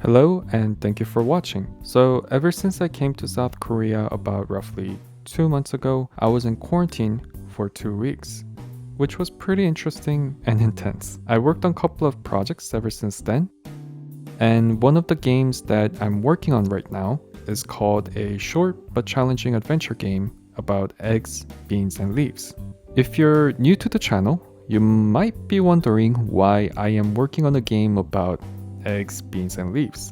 Hello and thank you for watching. So ever since I came to South Korea about roughly 2 months ago, I was in quarantine for 2 weeks, which was pretty interesting and intense. I worked on a couple of projects ever since then, and one of the games that I'm working on right now is called a short but challenging adventure game about eggs, beans, and leaves. If you're new to the channel, you might be wondering why I am working on a game about eggs, beans, and leaves.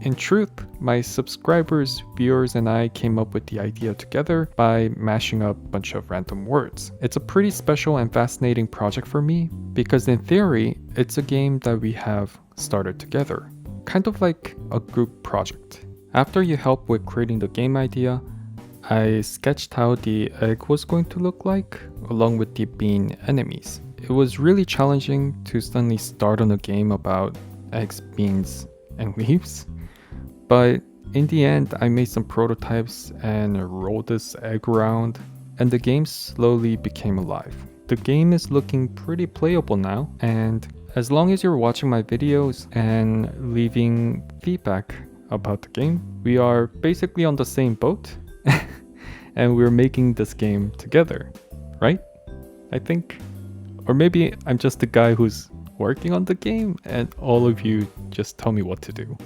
In truth, my subscribers, viewers, and I came up with the idea together by mashing up a bunch of random words. It's a pretty special and fascinating project for me because in theory, it's a game that we have started together, kind of like a group project. After you help with creating the game idea, I sketched how the egg was going to look like, along with the bean enemies. It was really challenging to suddenly start on a game about eggs, beans, and leaves. But in the end, I made some prototypes and rolled this egg around, and the game slowly became alive. The game is looking pretty playable now, and as long as you're watching my videos and leaving feedback about the game, we are basically on the same boat, and we're making this game together, right? I think. Or maybe I'm just the guy who's working on the game and all of you just tell me what to do.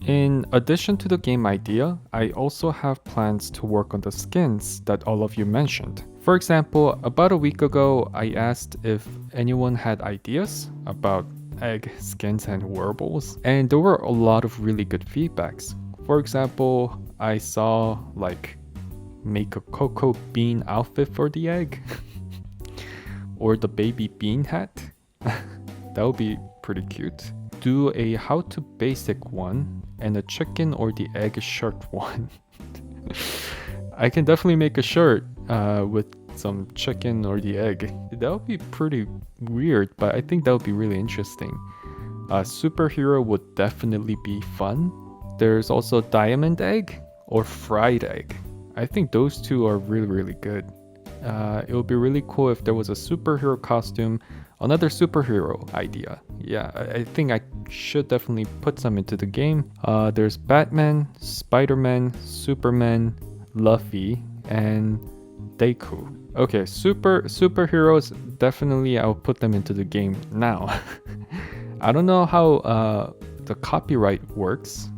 In addition to the game idea, I also have plans to work on the skins that all of you mentioned. For example, about a week ago, I asked if anyone had ideas about egg skins and wearables, and there were a lot of really good feedbacks. For example, I saw like make a cocoa bean outfit for the egg or the baby bean hat. That would be pretty cute. Do a how to basic one and a chicken or the egg shirt one. I can definitely make a shirt with some chicken or the egg. That would be pretty weird, but I think that would be really interesting. A superhero would definitely be fun. There's also diamond egg or fried egg. I think those two are really good. It would be really cool if there was a superhero costume, another superhero idea. Yeah, I think I should definitely put some into the game. There's Batman, Spider-Man, Superman, Luffy, and Deco. Okay, superheroes, definitely I'll put them into the game now. I don't know how the copyright works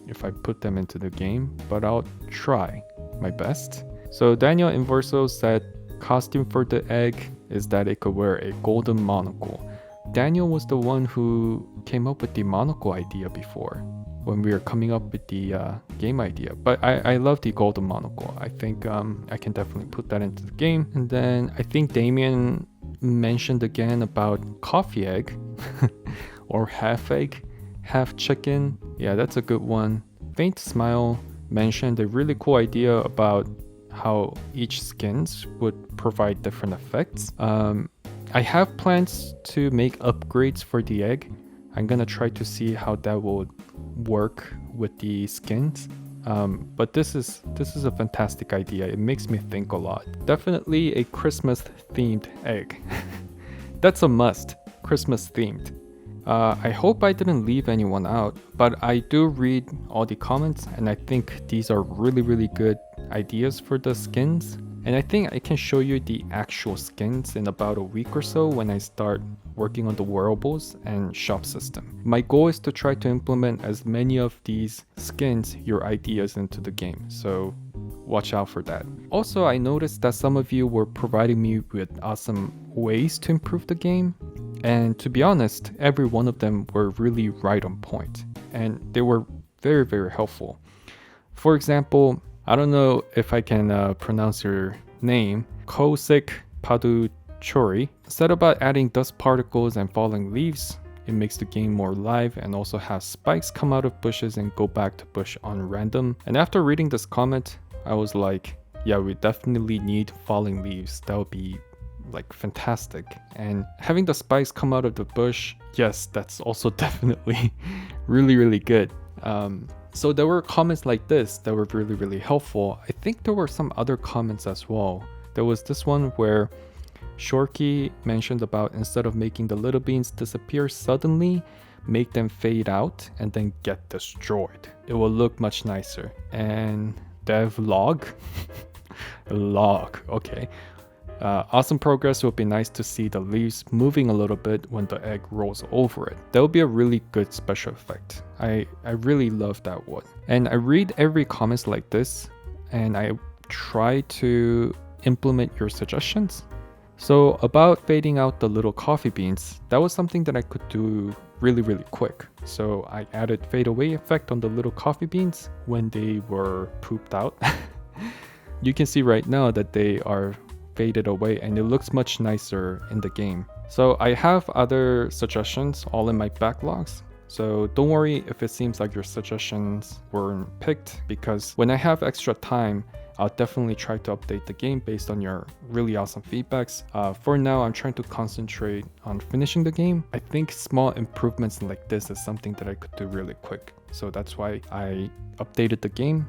if I put them into the game, but I'll try my best. So Daniel Inverso said costume for the egg is that it could wear a golden monocle. Daniel was the one who came up with the monocle idea before when we were coming up with the game idea. But I love the golden monocle. I think I can definitely put that into the game. And then I think Damien mentioned again about coffee egg or half egg, half chicken. Yeah, that's a good one. Faint Smile mentioned a really cool idea about how each skins would provide different effects. I have plans to make upgrades for the egg. I'm gonna try to see how that will work with the skins. But this is a fantastic idea. It makes me think a lot. Definitely a Christmas themed egg. That's a must. Christmas themed. I hope I didn't leave anyone out, but I do read all the comments and I think these are really good ideas for the skins. And I think I can show you the actual skins in about a week or so when I start working on the wearables and shop system. My goal is to try to implement as many of these skins, your ideas, into the game. So watch out for that. Also, I noticed that some of you were providing me with awesome ways to improve the game. And to be honest, every one of them were really right on point. And they were very helpful. For example, I don't know if I can pronounce your name, Kosik Paduchori said about adding dust particles and falling leaves. It makes the game more live and also has spikes come out of bushes and go back to bush on random. And after reading this comment, I was like, yeah, we definitely need falling leaves. That would be like fantastic. And having the spikes come out of the bush, yes, that's also definitely really good. So there were comments like this that were really helpful. I think there were some other comments as well. There was this one where Shorky mentioned about instead of making the little beans disappear suddenly, make them fade out and then get destroyed. It will look much nicer. And devlog, log, okay. Awesome progress. It would be nice to see the leaves moving a little bit when the egg rolls over it. That would be a really good special effect. I really love that one. And I read every comments like this and I try to implement your suggestions. So about fading out the little coffee beans, that was something that I could do really quick. So I added fade away effect on the little coffee beans when they were pooped out. You can see right now that they are faded away and it looks much nicer in the game. So I have other suggestions all in my backlogs. So don't worry if it seems like your suggestions weren't picked, because when I have extra time, I'll definitely try to update the game based on your really awesome feedbacks. For now, I'm trying to concentrate on finishing the game. I think small improvements like this is something that I could do really quick. So that's why I updated the game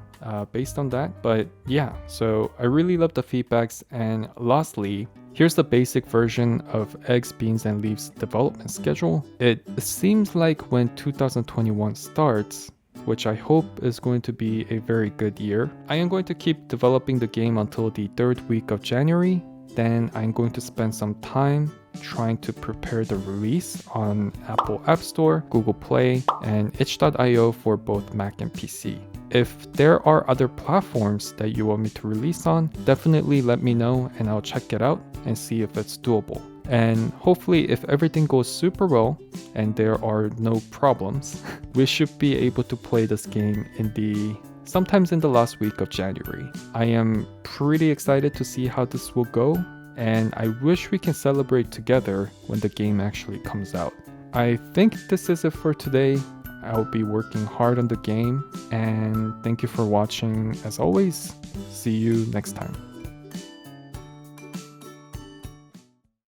based on that. But yeah, so I really love the feedbacks. And lastly, here's the basic version of Eggs, Beans, and Leaves development schedule. It seems like when 2021 starts, which I hope is going to be a very good year, I am going to keep developing the game until the 3rd week of January. Then I'm going to spend some time trying to prepare the release on Apple App Store, Google Play, and itch.io for both Mac and PC. If there are other platforms that you want me to release on, definitely let me know and I'll check it out and see if it's doable. And hopefully if everything goes super well and there are no problems, we should be able to play this game sometimes in the last week of January. I am pretty excited to see how this will go, and I wish we can celebrate together when the game actually comes out. I think this is it for today. I'll be working hard on the game, and thank you for watching as always. See you next time.